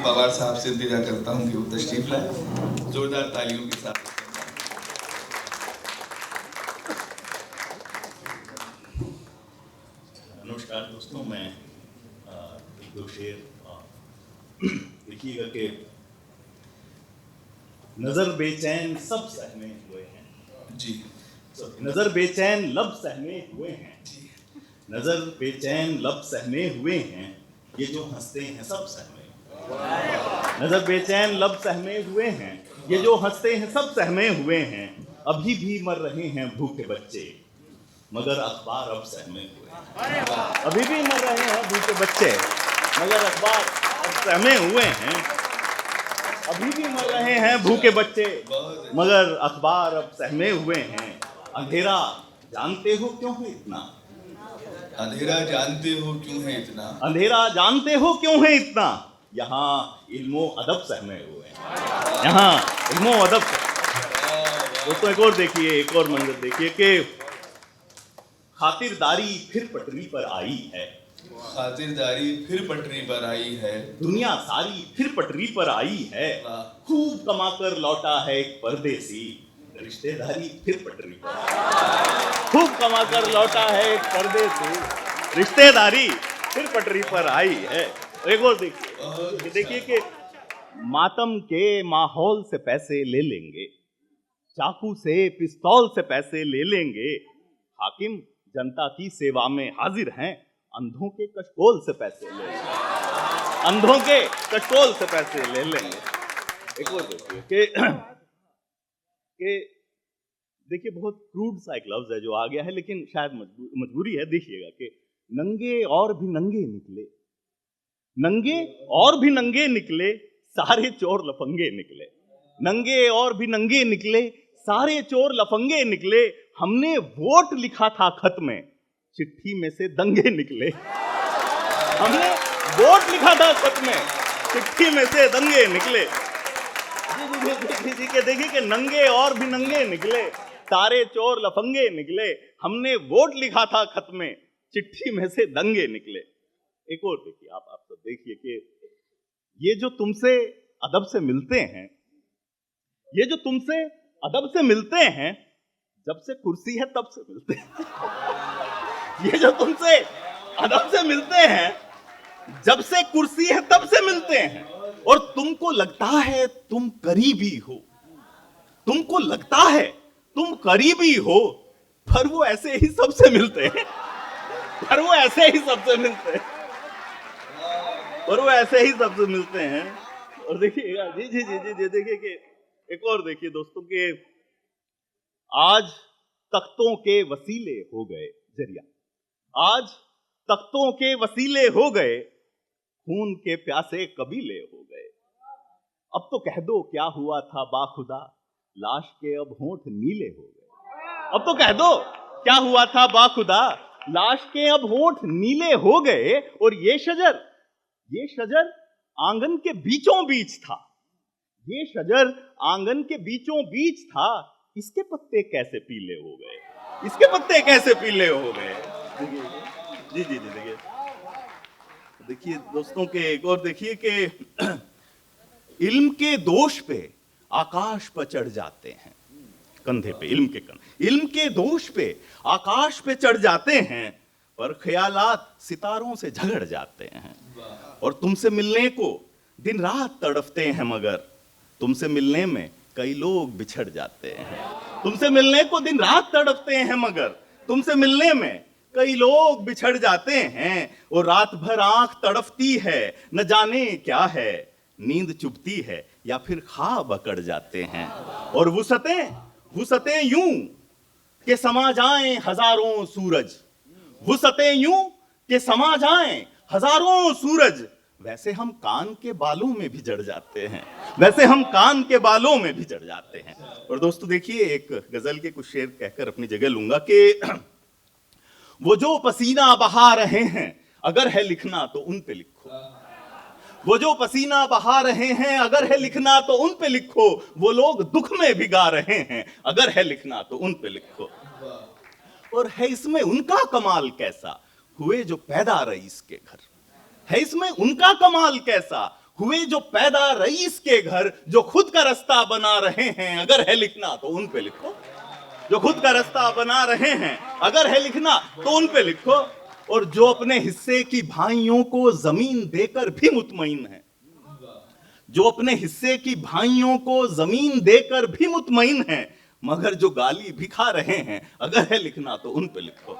पवार साहब से इंतजार करता हूं कि वो तशरीफ लाए। जोरदार तालियों के साथ। नमस्कार दोस्तों, मैं एक दो शेर लिखिएगा कि नजर बेचैन सब सहमे हुए हैं जी। नजर बेचैन लब सहमे हुए हैं नजर बेचैन लब सहमे हुए हैं, ये जो हंसते हैं सब सहमे। नजर बेचैन लब सहमे हुए हैं, ये जो हंसते हैं सब सहमे हुए हैं। अभी भी मर रहे हैं भूखे बच्चे, मगर अखबार अब सहमे हुए हैं। अभी भी मर रहे हैं भूखे बच्चे, मगर अखबार अब सहमे हुए हैं। अभी भी मर रहे हैं भूखे बच्चे, मगर अखबार अब सहमे हुए हैं। अंधेरा जानते हो क्यों है इतना? अंधेरा जानते हो क्यों है इतना? अंधेरा जानते हो क्यों है इतना? यहाँ इल्मो अदब सहमे हुए हैं। यहाँ इल्मो अदब। दोस्तों एक और देखिए, एक और मंजर देखिए कि खातिरदारी फिर पटरी पर आई है। खातिरदारी फिर पटरी पर आई है। दुनिया सारी फिर पटरी पर आई है। खूब कमाकर लौटा है एक परदेसी, रिश्तेदारी फिर पटरी पर। खूब कमाकर लौटा है एक परदेसी, रिश्तेदारी फिर पटरी पर आई है। एक और देखिए, देखिए कि मातम के माहौल से पैसे ले लेंगे, चाकू से पिस्तौल से पैसे ले लेंगे। हाकिम जनता की सेवा में हाजिर हैं, अंधों के कशकोल से पैसे ले लेंगे। अंधों के कशकोल से पैसे ले लेंगे। एक और देखिए कि देखिए बहुत क्रूड सा एक लफ्ज है जो आ गया है, लेकिन शायद मजबूरी है। देखिएगा कि नंगे और भी नंगे निकले, नंगे और भी नंगे निकले, सारे चोर लफंगे निकले। नंगे और भी नंगे निकले, सारे चोर लफंगे निकले। हमने वोट लिखा था खत में, चिट्ठी में से दंगे निकले। हमने वोट लिखा था खत में, चिट्ठी में से दंगे निकले। देखिए कि नंगे और भी नंगे निकले, सारे चोर लफंगे निकले। हमने वोट लिखा था खत में, चिट्ठी में से दंगे निकले। एक और देखिए, आप सब देखिए कि ये जो तुमसे अदब से मिलते हैं, ये जो तुमसे अदब से मिलते हैं, जब से कुर्सी है तब से मिलते हैं। ये जो तुमसे अदब से मिलते हैं, जब से कुर्सी है तब से मिलते हैं। और तुमको लगता है तुम करीबी हो, तुमको लगता है तुम करीबी हो, पर वो ऐसे ही सबसे मिलते हैं। पर वो ऐसे ही सबसे मिलते हैं। पर वो ऐसे ही सबसे मिलते हैं। और देखिएगा जी जी जी जी जी देखिए कि एक और देखिए दोस्तों के आज तख्तों के वसीले हो गए जरिया। आज तख्तों के वसीले हो गए, खून के प्यासे कबीले हो गए। अब तो कह दो क्या हुआ था बाखुदा, लाश के अब होंठ नीले हो गए। अब तो कह दो क्या हुआ था बाखुदा, लाश के अब होंठ नीले हो गए। और ये शजर आंगन के बीचों बीच था। ये शजर आंगन के बीचों बीच था, इसके पत्ते कैसे पीले हो गए, इसके पत्ते कैसे पीले हो गए। जी जी जी देखिए, देखिए दोस्तों के एक और देखिए कि इल्म के दोष पे आकाश पर चढ़ जाते हैं, कंधे पे इल्म के कंधे, इल्म के दोष पे आकाश पे चढ़ जाते हैं, पर ख्यालात सितारों से झगड़ जाते हैं। और तुमसे मिलने को दिन रात तड़पते हैं, मगर तुमसे मिलने में कई लोग बिछड़ जाते हैं। तुमसे मिलने को दिन रात तड़पते हैं, मगर तुमसे मिलने में कई लोग बिछड़ जाते हैं। और रात भर आंख तड़पती है, न जाने क्या है, नींद चुभती है या फिर ख्वाब अकड़ जाते हैं। और वुसतें यूं कि समा जाएं हजारों सूरज, वुसतें यूं कि समा जाएं हजारों सूरज, वैसे हम कान के बालों में भी जड़ जाते हैं, वैसे हम कान के बालों में भी जड़ जाते हैं। और दोस्तों देखिए, एक गजल के कुछ शेर कहकर अपनी जगह लूंगा कि वो जो पसीना बहा रहे हैं, अगर है लिखना तो उन पे लिखो। वो जो पसीना बहा रहे हैं, अगर है लिखना तो उन पे लिखो। वो लोग दुख में भिगा रहे हैं, अगर है लिखना तो उन पे लिखो। और है इसमें उनका कमाल कैसा, हुए जो पैदा रईस के घर। है इसमें उनका कमाल कैसा, हुए जो पैदा रईस के घर, जो खुद का रास्ता बना रहे हैं, अगर है लिखना तो उन पे लिखो। जो खुद का रास्ता बना रहे हैं, अगर है लिखना तो उन पे लिखो। और जो अपने हिस्से की भाइयों को जमीन देकर भी मुतमईन है, जो अपने हिस्से की भाइयों को जमीन देकर भी मुतमईन है, मगर जो गाली भी खा रहे हैं, अगर है लिखना तो उन पे लिखो।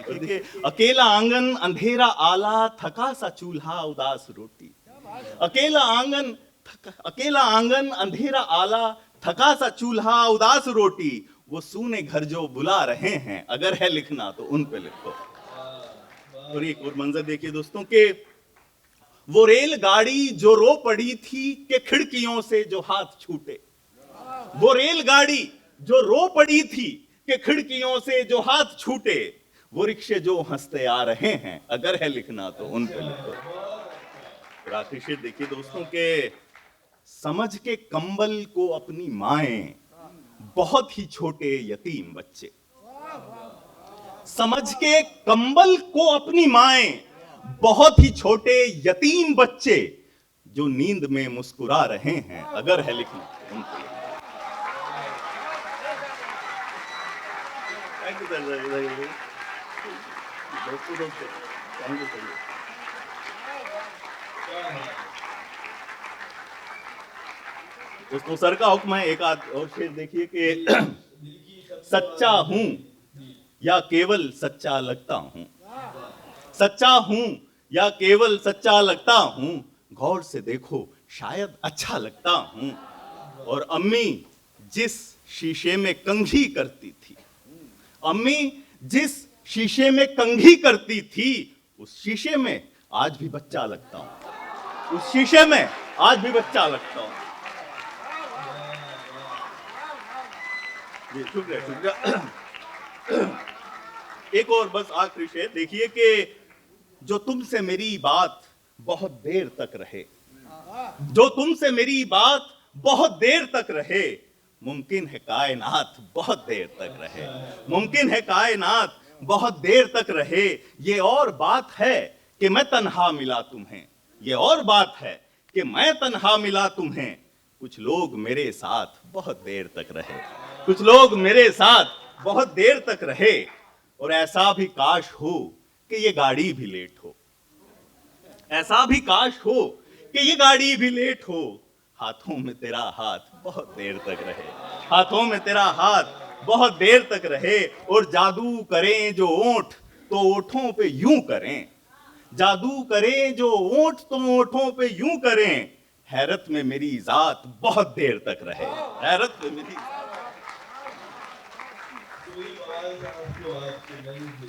देखिए, अकेला आंगन अंधेरा आला, थका सा चूल्हा उदास रोटी। अकेला आंगन अंधेरा आला, थका सा चूल्हा उदास रोटी। वो सूने घर जो बुला रहे हैं, अगर है लिखना तो उन पे लिखो। और एक और मंजर देखिए दोस्तों के वो रेलगाड़ी जो रो पड़ी थी कि खिड़कियों से जो हाथ छूटे। वो रेलगाड़ी जो रो पड़ी थी कि खिड़कियों से जो हाथ छूटे। वो रिक्शे जो हंसते आ रहे हैं, अगर है लिखना तो उन पे लिखो। और आखिरी शेर देखिए दोस्तों के समझ के कंबल को अपनी माएं, बहुत ही छोटे यतीम बच्चे। समझ के कंबल को अपनी माएं, बहुत ही छोटे यतीम बच्चे, जो नींद में मुस्कुरा रहे हैं, अगर है लिखना तो उन पे। Thank you sir. दोस्तों सर का हुक्म है, एक आध और शेर देखिए कि सच्चा हूं या केवल सच्चा लगता हूं। सच्चा हूं या केवल सच्चा लगता हूं, गौर से देखो शायद अच्छा लगता हूं। और अम्मी जिस शीशे में कंघी करती थी, अम्मी जिस शीशे में कंघी करती थी, उस शीशे में आज भी बच्चा लगता हूं। उस शीशे में आज भी बच्चा लगता हूं। जी शुक्रिया। एक और बस आखिरी शेर देखिए कि जो तुमसे मेरी बात बहुत देर तक रहे, जो तुमसे मेरी बात बहुत देर तक रहे, मुमकिन है कायनात बहुत देर तक रहे। मुमकिन है कायनात बहुत देर तक रहे। ये और बात है कि मैं तन्हा मिला तुम्हें, ये और बात है कि मैं तन्हा मिला तुम्हें। कुछ लोग मेरे साथ बहुत देर तक रहे, कुछ लोग मेरे साथ बहुत देर तक रहे। और ऐसा भी काश हो कि ये गाड़ी भी लेट हो, ऐसा भी काश हो कि ये गाड़ी भी लेट हो। हाथों में तेरा हाथ बहुत देर तक रहे, हाथों में तेरा हाथ बहुत देर तक रहे। और जादू करें जो ओंठ तो ओठों पे यूं करें, जादू करें जो ओंठ तो ओठों पे यूं करें। हैरत में मेरी जात बहुत देर तक रहे, हैरत में मेरी कोई आवाज आपको आपके मन से